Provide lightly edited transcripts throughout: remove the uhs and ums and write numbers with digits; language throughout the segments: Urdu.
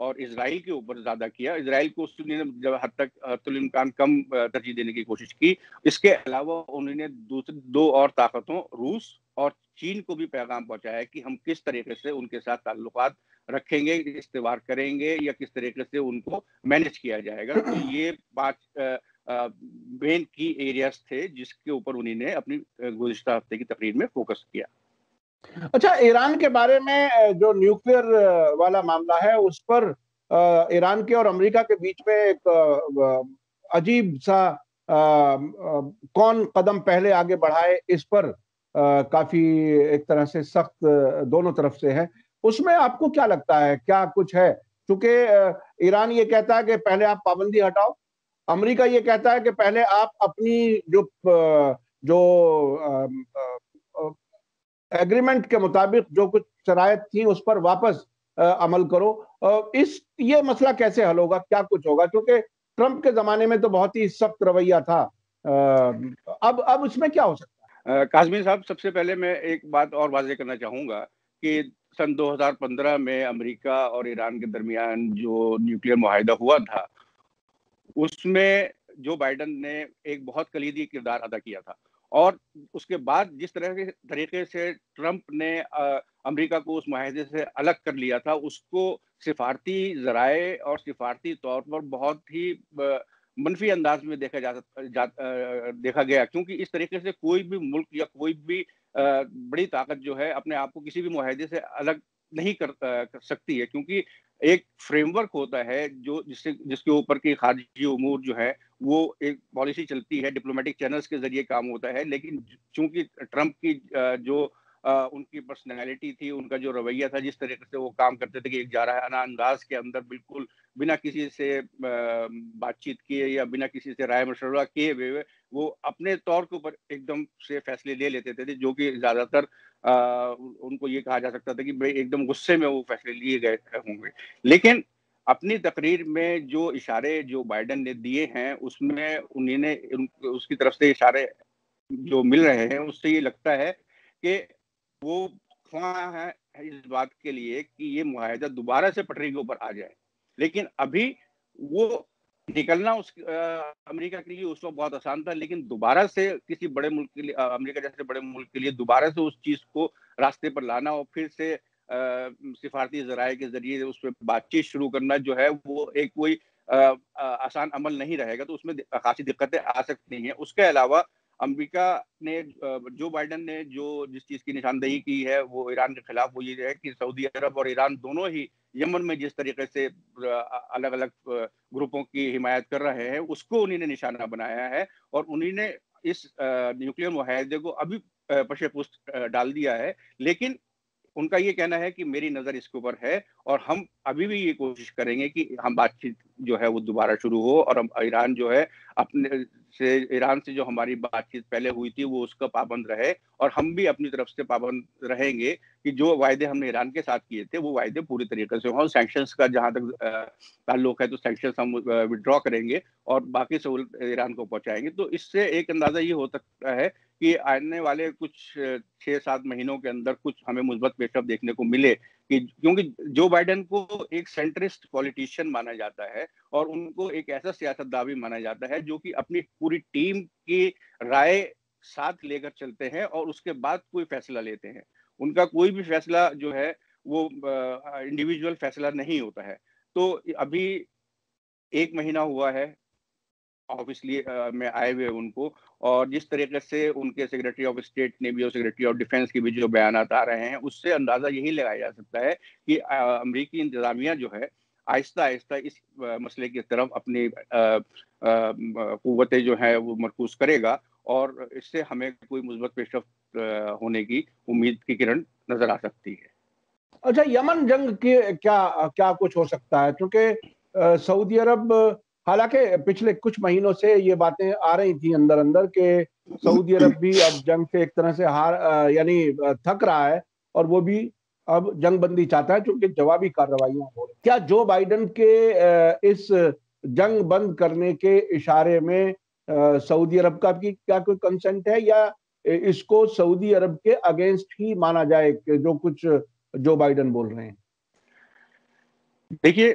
اور اسرائیل کے اوپر زیادہ کیا. اسرائیل کو اس نے جب حد تک حد الامکان کم ترجیح دینے کی کوشش کی. اس کے علاوہ انہوں نے دوسری دو اور طاقتوں روس اور چین کو بھی پیغام پہنچایا کہ ہم کس طریقے سے ان کے ساتھ تعلقات رکھیں گے, استوار کریں گے, یا کس طریقے سے ان کو مینج کیا جائے گا. تو یہ 5 مین کی ایریاز تھے جس کے اوپر انہوں نے اپنی گزشتہ ہفتے کی تقریر میں فوکس کیا. اچھا, ایران کے بارے میں جو نیوکلیئر والا معاملہ ہے اس پر ایران کے اور امریکہ کے بیچ میں ایک عجیب سا کون قدم پہلے آگے بڑھائے اس پر کافی ایک طرح سے سخت دونوں طرف سے ہے. اس میں آپ کو کیا لگتا ہے, کیا کچھ ہے؟ چونکہ ایران یہ کہتا ہے کہ پہلے آپ پابندی ہٹاؤ, امریکہ یہ کہتا ہے کہ پہلے آپ اپنی جو ایگریمنٹ کے مطابق جو کچھ شرائط تھی اس پر واپس عمل کرو. یہ مسئلہ کیسے حل ہوگا, کیا کچھ ہوگا؟ کیونکہ ٹرمپ کے زمانے میں تو بہت ہی سخت رویہ تھا, اب اس میں کیا ہو سکتا ہے؟ کاظمی صاحب, سب سے پہلے میں ایک بات اور واضح کرنا چاہوں گا کہ سن 2015 میں امریکہ اور ایران کے درمیان جو نیوکلیئر معاہدہ ہوا تھا اس میں جو بائیڈن نے ایک بہت کلیدی کردار ادا کیا تھا, اور اس کے بعد جس طریقے سے ٹرمپ نے امریکہ کو اس معاہدے سے الگ کر لیا تھا, اس کو سفارتی ذرائع اور سفارتی طور پر بہت ہی منفی انداز میں دیکھا گیا, کیونکہ اس طریقے سے کوئی بھی ملک یا کوئی بھی بڑی طاقت جو ہے اپنے آپ کو کسی بھی معاہدے سے الگ نہیں کر سکتی ہے, کیونکہ ایک فریم ورک ہوتا ہے جس کے اوپر کی خارجی امور جو ہے وہ ایک پالیسی چلتی ہے, ڈپلومیٹک چینلز کے ذریعے کام ہوتا ہے. لیکن چونکہ ٹرمپ کی جو ان کی پرسنالٹی تھی, ان کا جو رویہ تھا, جس طریقے سے وہ کام کرتے تھے کہ ایک جارحانہ انداز کے اندر بالکل بنا کسی سے بات چیت کیے یا بنا کسی سے رائے مشورہ کیے ہوئے وہ اپنے طور کے اوپر ایک دم سے فیصلے لے لیتے تھے, جو کہ زیادہ تر ان کو یہ کہا جا سکتا تھا کہ ایک دم غصے میں وہ فیصلے لیے گئے ہوں گے. لیکن اپنی تقریر میں جو اشارے جو بائیڈن نے دیے ہیں اس میں انہوں نے اس کی طرف سے اشارے جو مل رہے ہیں اس سے یہ لگتا ہے کہ وہ خواہاں ہے اس بات کے لیے کہ یہ معاہدہ دوبارہ سے پٹری کے اوپر آ جائے. لیکن ابھی وہ نکلنا امریکہ کے لیے اس وقت بہت آسان تھا, لیکن دوبارہ سے کسی بڑے ملک کے لیے, امریکہ جیسے بڑے ملک کے لیے دوبارہ سے اس چیز کو راستے پر لانا اور پھر سے سفارتی ذرائع کے ذریعے اس پہ بات چیت شروع کرنا جو ہے وہ ایک کوئی آسان عمل نہیں رہے گا, تو اس میں خاصی دقتیں آ سکتی ہیں. اس کے علاوہ امریکہ نے جو بائیڈن نے جس چیز کی نشاندہی کی ہے وہ ایران کے خلاف وہ یہ ہے کہ سعودی عرب اور ایران دونوں ہی یمن میں جس طریقے سے الگ الگ گروپوں کی حمایت کر رہے ہیں اس کو انہوں نے نشانہ بنایا ہے, اور انہوں نے اس نیوکلیئر معاہدے کو ابھی پشے پشت ڈال دیا ہے. لیکن ان کا یہ کہنا ہے کہ میری نظر اس کے اوپر ہے اور ہم ابھی بھی یہ کوشش کریں گے کہ ہم بات چیت جو ہے وہ دوبارہ شروع ہو, اور ایران جو ہے ایران سے جو ہماری بات چیت پہلے ہوئی تھی وہ اس کا پابند رہے, اور ہم بھی اپنی طرف سے پابند رہیں گے کہ جو وعدے ہم نے ایران کے ساتھ کیے تھے وہ وعدے پوری طریقے سے ہوں. سینکشنز کا جہاں تک تعلق ہے تو سینکشنز ہم وڈرا کریں گے اور باقی سہولت ایران کو پہنچائیں گے. تو اس سے ایک اندازہ یہ ہو سکتا ہے کہ آنے والے کچھ 6-7 مہینوں کے اندر کچھ ہمیں مثبت پیش رفت دیکھنے کو ملے, کیونکہ جو بائیڈن کو ایک سینٹرسٹ پولیٹیشین مانا جاتا ہے اور ان کو ایک ایسا سیاستداں بھی مانا جاتا ہے جو کہ اپنی پوری ٹیم کی رائے ساتھ لے کر چلتے ہیں اور اس کے بعد کوئی فیصلہ لیتے ہیں. ان کا کوئی بھی فیصلہ جو ہے وہ انڈیویجول فیصلہ نہیں ہوتا ہے. تو ابھی 1 مہینہ ہوا ہے آفس میں آئے ہوئے ان کو, اور جس طریقے سے ان کے سیکرٹری آف اسٹیٹ نے بھی اور سیکرٹری آف ڈیفنس کے بھی جو بیانات آ رہے ہیں اس سے اندازہ یہی لگایا جا سکتا ہے کہ امریکی انتظامیہ جو ہے آہستہ آہستہ اس مسئلے کی طرف اپنی قوتیں جو ہیں وہ مرکوز کرے گا, اور اس سے ہمیں کوئی مثبت پیش رفت ہونے کی امید کی کرن نظر آ سکتی ہے. اچھا, یمن جنگ کی کیا کچھ ہو سکتا ہے؟ کیونکہ سعودی عرب, حالانکہ پچھلے کچھ مہینوں سے یہ باتیں آ رہی تھیں اندر اندر کہ سعودی عرب بھی اب جنگ سے ایک طرح سے یعنی تھک رہا ہے اور وہ بھی اب جنگ بندی چاہتا ہے چونکہ جوابی کارروائیاں ہو رہی. کیا جو بائیڈن کے اس جنگ بند کرنے کے اشارے میں سعودی عرب کا بھی کیا کوئی کنسنٹ ہے, یا اس کو سعودی عرب کے اگینسٹ ہی مانا جائے کہ جو کچھ جو بائیڈن بول رہے ہیں؟ دیکھیے,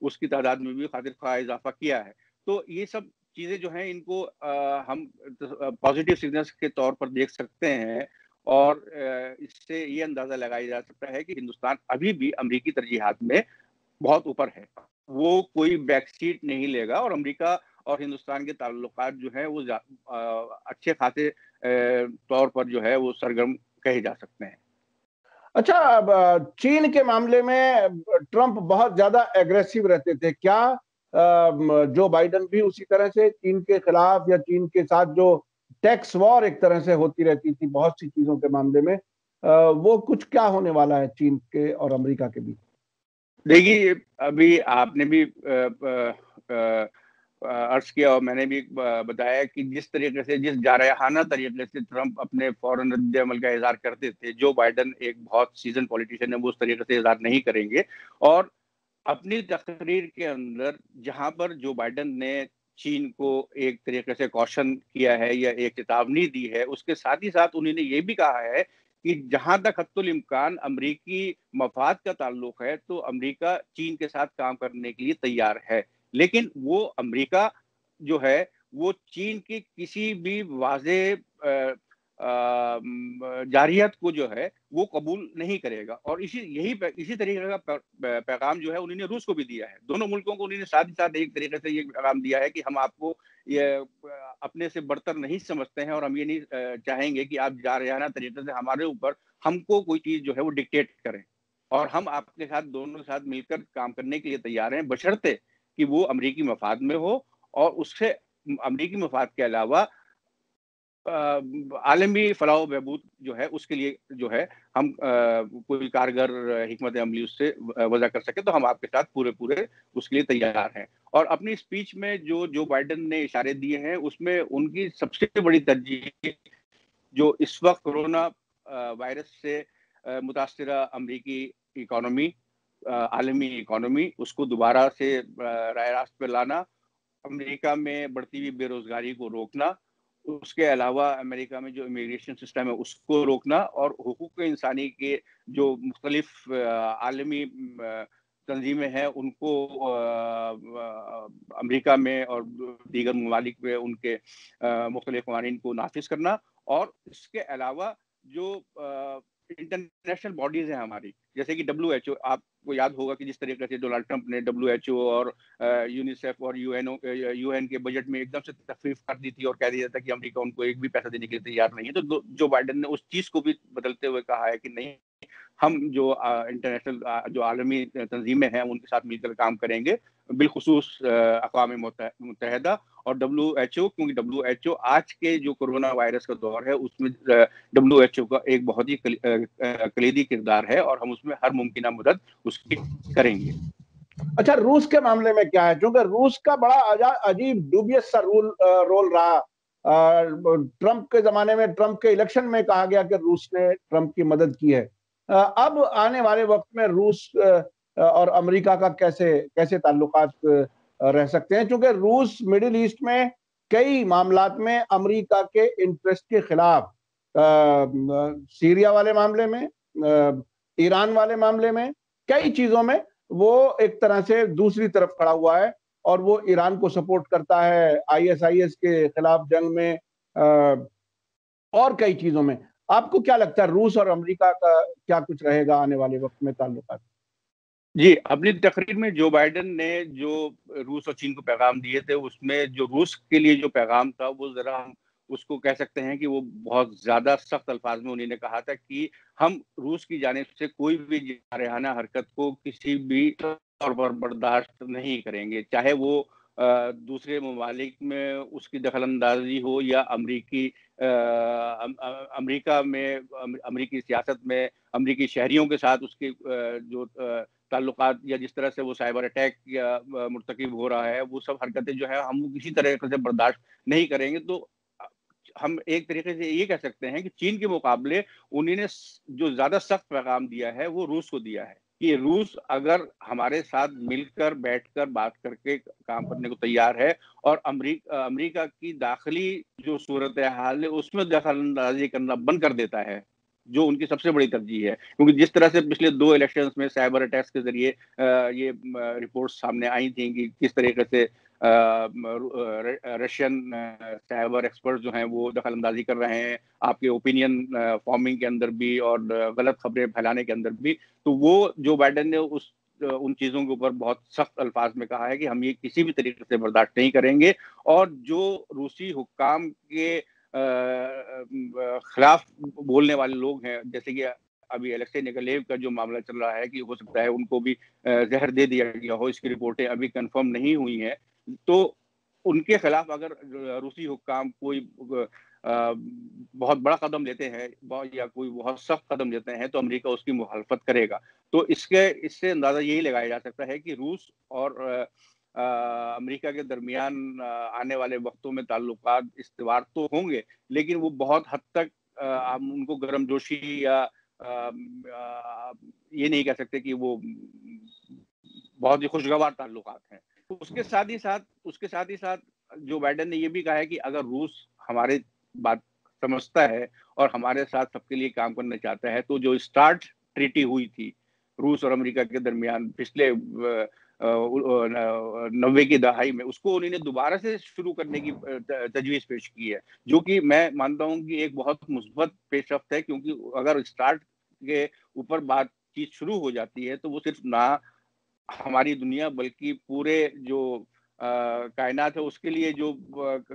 اس کی تعداد میں بھی خاطر خواہ اضافہ کیا ہے. تو یہ سب چیزیں جو ہیں ان کو ہم پازیٹیو سگنلز کے طور پر دیکھ سکتے ہیں, اور اس سے یہ اندازہ لگایا جا سکتا ہے کہ ہندوستان ابھی بھی امریکی ترجیحات میں بہت اوپر ہے, وہ کوئی بیک سیٹ نہیں لے گا, اور امریکہ اور ہندوستان کے تعلقات جو ہیں وہ اچھے خاصے طور پر جو ہے وہ سرگرم کہے جا سکتے ہیں. اچھا, اب چین کے معاملے میں ٹرمپ بہت زیادہ ایگریسو رہتے تھے, کیا جو بائیڈن بھی اسی طرح سے چین کے خلاف یا چین کے ساتھ جو ٹیکس وار ایک طرح سے ہوتی رہتی تھی بہت سی چیزوں کے معاملے میں, وہ کچھ کیا ہونے والا ہے چین کے اور امریکہ کے بیچ؟ دیکھیے, ابھی آپ نے بھی عرض کیا اور میں نے بھی بتایا کہ جس طریقے سے, جس جارحانہ طریقے سے ٹرمپ اپنے فوراً رد عمل کا اظہار کرتے تھے, جو بائیڈن ایک بہت سیزن پولیٹیشین ہے وہ اس طریقے سے اظہار نہیں کریں گے. اور اپنی تقریر کے اندر جہاں پر جو بائیڈن نے چین کو ایک طریقے سے کوشن کیا ہے یا ایک چیتاونی دی ہے, اس کے ساتھ ہی ساتھ انہوں نے یہ بھی کہا ہے کہ جہاں تک حتی الامکان امریکی مفاد کا تعلق ہے تو امریکہ چین کے ساتھ کام کرنے کے لیے تیار ہے, لیکن وہ امریکہ جو ہے وہ چین کی کسی بھی واضح جارحیت کو جو ہے وہ قبول نہیں کرے گا. اور اسی طریقے کا پیغام جو ہے انہوں نے روس کو بھی دیا ہے. دونوں ملکوں کو انہوں نے ساتھ ہی ساتھ ایک طریقے سے یہ پیغام دیا ہے کہ ہم آپ کو یہ اپنے سے برتر نہیں سمجھتے ہیں, اور ہم یہ نہیں چاہیں گے کہ آپ جارحانہ طریقے سے ہمارے اوپر ہم کو کوئی چیز جو ہے وہ ڈکٹیٹ کریں, اور ہم آپ کے ساتھ دونوں کے ساتھ مل کر کام کرنے کے لیے تیار ہیں, بشرطے کہ وہ امریکی مفاد میں ہو, اور اس سے امریکی مفاد کے علاوہ عالمی فلاح و بہبود جو ہے اس کے لیے جو ہے ہم کوئی کارگر حکمت عملی اس سے وضع کر سکے, تو ہم آپ کے ساتھ پورے اس کے لیے تیار ہیں. اور اپنی اسپیچ میں جو بائیڈن نے اشارے دیے ہیں اس میں ان کی سب سے بڑی ترجیح جو اس وقت کورونا وائرس سے متاثرہ امریکی اکانومی, عالمی اکانومی, اس کو دوبارہ سے راہ راست پہ لانا, امریکہ میں بڑھتی ہوئی بے روزگاری کو روکنا, اس کے علاوہ امریکہ میں جو امیگریشن سسٹم ہے اس کو روکنا, اور حقوق انسانی کے جو مختلف عالمی تنظیمیں ہیں ان کو امریکہ میں اور دیگر ممالک میں ان کے مختلف قوانین کو نافذ کرنا. اور اس کے علاوہ جو انٹرنیشنل باڈیز ہیں ہماری, جیسے کہ WHO, آپ کو یاد ہوگا کہ جس طریقے سے ڈونلڈ ٹرمپ نے WHO اور یونیسیف اور UN کے بجٹ میں ایک دم سے تخفیف کر دی تھی اور کہہ دیا تھا کہ امریکہ ان کو ایک بھی پیسہ دینے کے لیے تیار نہیں ہے, تو جو بائیڈن نے اس چیز کو بھی بدلتے ہوئے کہا ہے کہ نہیں, ہم جو انٹرنیشنل جو عالمی تنظیمیں ہیں ان کے ساتھ مل کر کام کریں گے, بالخصوص اقوام متحدہ اور WHO, کیونکہ WHO آج کے جو کورونا وائرس کا دور ہے اس میں WHO کا ایک بہت ہی کلیدی کردار ہے, اور ہم اس میں ہر ممکنہ مدد اس کی کریں گے. اچھا, روس کے معاملے میں کیا ہے؟ چونکہ روس کا بڑا عجیب ڈوبیس سا رول رہا. ٹرمپ کے زمانے میں, ٹرمپ کے الیکشن میں کہا گیا کہ روس نے ٹرمپ کی مدد کی ہے. اب آنے والے وقت میں روس اور امریکہ کا کیسے تعلقات رہ سکتے ہیں؟ چونکہ روس مڈل ایسٹ میں کئی معاملات میں امریکہ کے انٹرسٹ کے خلاف, سیریا والے معاملے میں, ایران والے معاملے میں, کئی چیزوں میں وہ ایک طرح سے دوسری طرف کھڑا ہوا ہے, اور وہ ایران کو سپورٹ کرتا ہے ISIS کے خلاف جنگ میں, اور کئی چیزوں میں. آپ کو کیا لگتا ہے روس اور امریکہ کا کیا کچھ رہے گا آنے والے وقت میں تعلقات؟ جی, اپنی تقریر میں جو بائیڈن نے جو روس اور چین کو پیغام دیے تھے, اس میں جو روس کے لیے جو پیغام تھا وہ ذرا ہم اس کو کہہ سکتے ہیں کہ وہ بہت زیادہ سخت الفاظ میں انہوں نے کہا تھا کہ ہم روس کی جانب سے کوئی بھی جارحانہ حرکت کو کسی بھی طور پر برداشت نہیں کریں گے, چاہے وہ دوسرے ممالک میں اس کی دخل اندازی ہو یا امریکہ میں امریکی سیاست میں امریکی شہریوں کے ساتھ اس کے جو تعلقات, یا جس طرح سے وہ سائبر اٹیک یا مرتکب ہو رہا ہے, وہ سب حرکتیں جو ہے ہم کسی طرح سے برداشت نہیں کریں گے. تو ہم ایک طریقے سے یہ کہہ سکتے ہیں کہ چین کے مقابلے انہوں نے جو زیادہ سخت پیغام دیا ہے وہ روس کو دیا ہے کہ روس اگر ہمارے ساتھ مل کر بیٹھ کر بات کر کے کام کرنے کو تیار ہے, اور امریکہ کی داخلی جو صورتحال ہے اس میں دخل اندازی کرنا بند کر دیتا ہے, جو ان کی سب سے بڑی ترجیح ہے، کیونکہ جس طرح سے پچھلے 2 الیکشنز میں سائبر اٹیکس کے ذریعے یہ رپورٹس سامنے آئی تھیں کہ کس طریقے سے رشین سائبر ایکسپرٹ جو ہیں وہ دخل اندازی کر رہے ہیں آپ کے اوپینین فارمنگ کے اندر بھی اور غلط خبریں پھیلانے کے اندر بھی، تو وہ جو بائیڈن نے ان چیزوں کے اوپر بہت سخت الفاظ میں کہا ہے کہ ہم یہ کسی بھی طریقے سے برداشت نہیں کریں گے، اور جو روسی حکام کے خلاف بولنے والے لوگ ہیں، جیسے کہ ابھی الیکسی نکلیو کا جو معاملہ چل رہا ہے کہ ہو سکتا ہے ان کو بھی زہر دے دیا گیا ہو، اس کی رپورٹیں ابھی کنفرم نہیں ہوئی ہیں، تو ان کے خلاف اگر روسی حکام کوئی بہت بڑا قدم لیتے ہیں یا کوئی بہت سخت قدم لیتے ہیں تو امریکہ اس کی مخالفت کرے گا۔ تو اس سے اندازہ یہی لگایا جا سکتا ہے کہ روس اور امریکہ کے درمیان آنے والے وقتوں میں تعلقات استوار تو ہوں گے، لیکن وہ بہت حد تک ہم ان کو گرم جوشی یا یہ نہیں کہہ سکتے کہ وہ بہت ہی خوشگوار تعلقات ہیں۔ اس کے ساتھ ہی ساتھ جو بائیڈن نے یہ بھی کہا ہے کہ اگر روس ہمارے بات سمجھتا ہے اور ہمارے ساتھ سب کے لیے کام کرنا چاہتا ہے تو جو اسٹارٹ ٹریٹی ہوئی تھی روس اور امریکہ کے درمیان پچھلے 90 کی دہائی میں، اس کو انہوں نے دوبارہ سے شروع کرنے کی تجویز پیش کی ہے، جو کہ میں مانتا ہوں کہ ایک بہت مثبت پیش رفت ہے، کیونکہ اگر اسٹارٹ کے اوپر بات چیت شروع ہو جاتی ہے تو وہ صرف نہ ہماری دنیا بلکہ پورے جو کائنات ہے اس کے لیے جو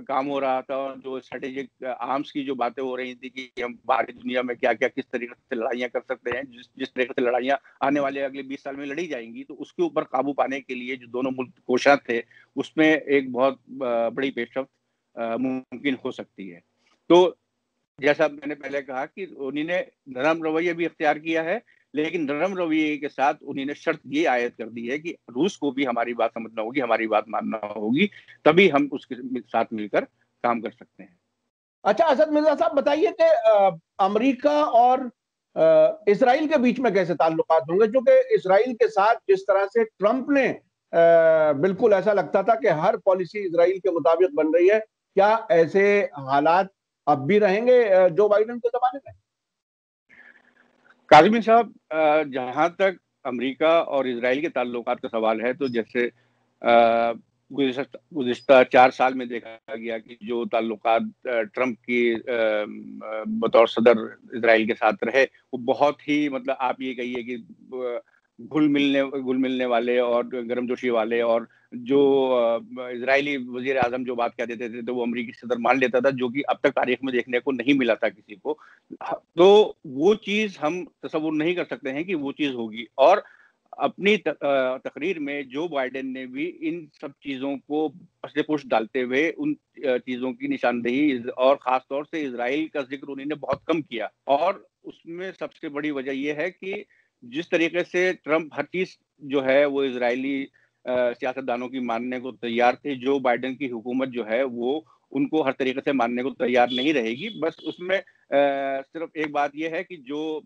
کام ہو رہا تھا، اور جو اسٹریٹجک آرمز کی جو باتیں ہو رہی تھی کہ ہم باہری دنیا میں کیا کیا کس طریقے سے لڑائیاں کر سکتے ہیں، جس طریقے سے لڑائیاں آنے والے اگلے 20 سال میں لڑی جائیں گی، تو اس کے اوپر قابو پانے کے لیے جو دونوں ملک کوشاں تھے اس میں ایک بہت بڑی پیش رفت ممکن ہو سکتی ہے۔ تو جیسا میں نے پہلے کہا کہ انہوں نے نرم رویہ بھی اختیار کیا ہے، لیکن نرم رویے کے ساتھ انہوں نے شرط یہ عائد کر دی ہے کہ روس کو بھی ہماری بات سمجھنا ہوگی، ہماری بات ماننا ہوگی، تبھی ہم اس کے ساتھ مل کر کام کر سکتے ہیں۔ اچھا اسد مرزا صاحب بتائیے کہ امریکہ اور اسرائیل کے بیچ میں کیسے تعلقات ہوں گے، چونکہ اسرائیل کے ساتھ جس طرح سے ٹرمپ نے بالکل ایسا لگتا تھا کہ ہر پالیسی اسرائیل کے مطابق بن رہی ہے، کیا ایسے حالات اب بھی رہیں گے جو بائیڈن کے زمانے میں؟ کاظمی صاحب، جہاں تک امریکہ اور اسرائیل کے تعلقات کا سوال ہے تو جیسے گزشتہ 4 سال میں دیکھا گیا کہ جو تعلقات ٹرمپ کی بطور صدر اسرائیل کے ساتھ رہے وہ بہت ہی مطلب آپ یہ کہیے کہ گھل ملنے والے اور گرم جوشی والے، اور جو اسرائیلی وزیر اعظم جو بات کہہ دیتے تھے تو وہ امریکی صدر مان لیتا تھا، جو کہ اب تک تاریخ میں دیکھنے کو نہیں ملا تھا کسی کو۔ تو وہ چیز ہم تصور نہیں کر سکتے ہیں کہ وہ چیز ہوگی، اور اپنی تقریر میں جو بائیڈن نے بھی ان سب چیزوں کو پس پش ڈالتے ہوئے ان چیزوں کی نشاندہی اور خاص طور سے اسرائیل کا ذکر انہوں نے بہت کم کیا، اور اس میں سب سے بڑی وجہ یہ ہے کہ جس طریقے سے ٹرمپ ہر چیز جو ہے وہ اسرائیلی سیاستدانوں کی ماننے کو تیار تھے، جو بائیڈن کی حکومت جو ہے وہ ان کو ہر طریقے سے ماننے کو تیار نہیں رہے گی۔ بس اس میں صرف ایک بات یہ ہے کہ جو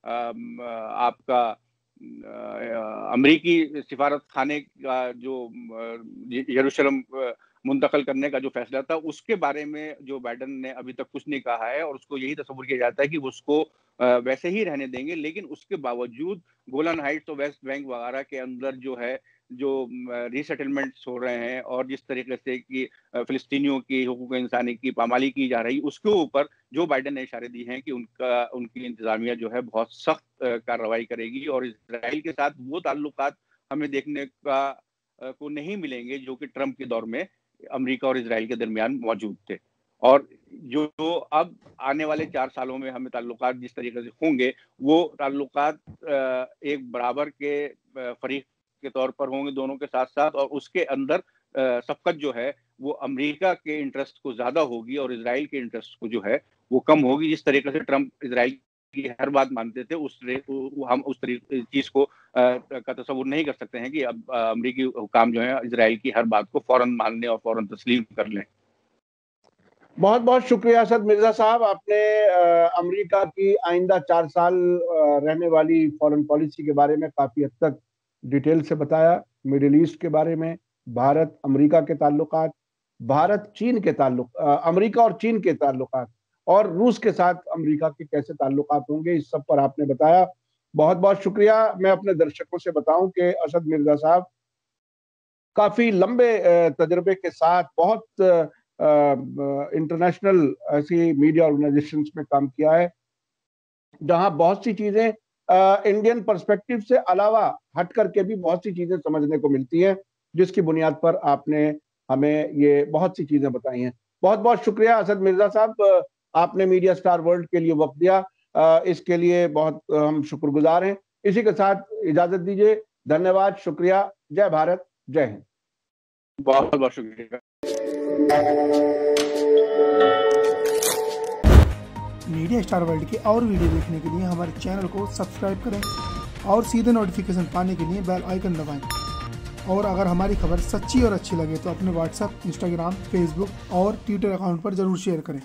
آپ کا امریکی سفارت خانے کا جو یروشلم منتقل کرنے کا جو فیصلہ تھا اس کے بارے میں جو بائیڈن نے ابھی تک کچھ نہیں کہا ہے، اور اس کو یہی تصور کیا جاتا ہے کہ اس کو ویسے ہی رہنے دیں گے، لیکن اس کے باوجود گولن ہائٹس اور ویسٹ بینک وغیرہ کے اندر جو ہے جو ری سیٹلمنٹس ہو رہے ہیں اور جس طریقے سے کہ فلسطینیوں کی حقوق انسانی کی پامالی کی جا رہی، اس کے اوپر جو بائیڈن نے اشارے دی ہیں کہ ان کی انتظامیہ جو ہے بہت سخت کارروائی کرے گی، اور اسرائیل کے ساتھ وہ تعلقات ہمیں دیکھنے کو نہیں ملیں گے جو کہ ٹرمپ کے دور میں امریکہ اور اسرائیل کے درمیان موجود تھے۔ اور جو اب آنے والے 4 سالوں میں ہمیں تعلقات جس طریقے سے ہوں گے وہ تعلقات ایک برابر کے فریق کے طور پر ہوں گے دونوں کے ساتھ ساتھ، اور اس کے اندر سبقت جو ہے وہ امریکہ کے انٹرسٹ کو زیادہ ہوگی اور اسرائیل کے انٹرسٹ کو جو ہے وہ کم ہوگی۔ جس طریقے سے ٹرمپ اسرائیل کی ہر بات مانتے تھے ہم اس چیز کو کا تصور نہیں کر سکتے ہیں کہ اب امریکی حکام جو ہیں اسرائیل کی ہر بات کو فوراً ماننے اور فوراً تسلیم کر لیں۔ بہت بہت شکریہ اسد مرزا صاحب، آپ نے امریکہ کی آئندہ 4 سال رہنے والی فورن پالیسی کے بارے میں کافی حد تک ڈیٹیل سے بتایا، میڈل ایسٹ کے بارے میں، بھارت امریکہ کے تعلقات، بھارت چین کے تعلق، امریکہ اور چین کے تعلقات، اور روس کے ساتھ امریکہ کے کیسے تعلقات ہوں گے، اس سب پر آپ نے بتایا. بہت بہت شکریہ. میں اپنے درشکوں سے بتاؤں کہ اسد مرزا صاحب کافی لمبے تجربے کے ساتھ بہت انٹرنیشنل ایسی میڈیا آرگنائزیشنز میں کام کیا ہے جہاں بہت سی چیزیں انڈین پرسپیکٹیو سے علاوہ ہٹ کر کے بھی بہت سی چیزیں سمجھنے کو ملتی ہیں، جس کی بنیاد پر آپ نے ہمیں یہ بہت سی چیزیں بتائی ہیں. بہت بہت شکریہ اسد مرزا صاحب، آپ نے میڈیا اسٹار ورلڈ کے لیے وقت دیا، اس کے لیے بہت ہم شکر گزار ہیں. اسی کے ساتھ اجازت دیجیے. دھنیہ واد، شکریہ. جے بھارت، جے ہند. بہت بہت شکریہ. میڈیا اسٹار ورلڈ کے اور ویڈیو دیکھنے کے لیے ہمارے چینل کو سبسکرائب کریں اور سیدھے نوٹیفیکیشن پانے کے لیے بیل آئیکن دبائیں. اور اگر ہماری خبر سچی اور اچھی لگے تو اپنے واٹس ایپ، انسٹاگرام، فیس بک اور ٹویٹر اکاؤنٹ پر ضرور شیئر کریں.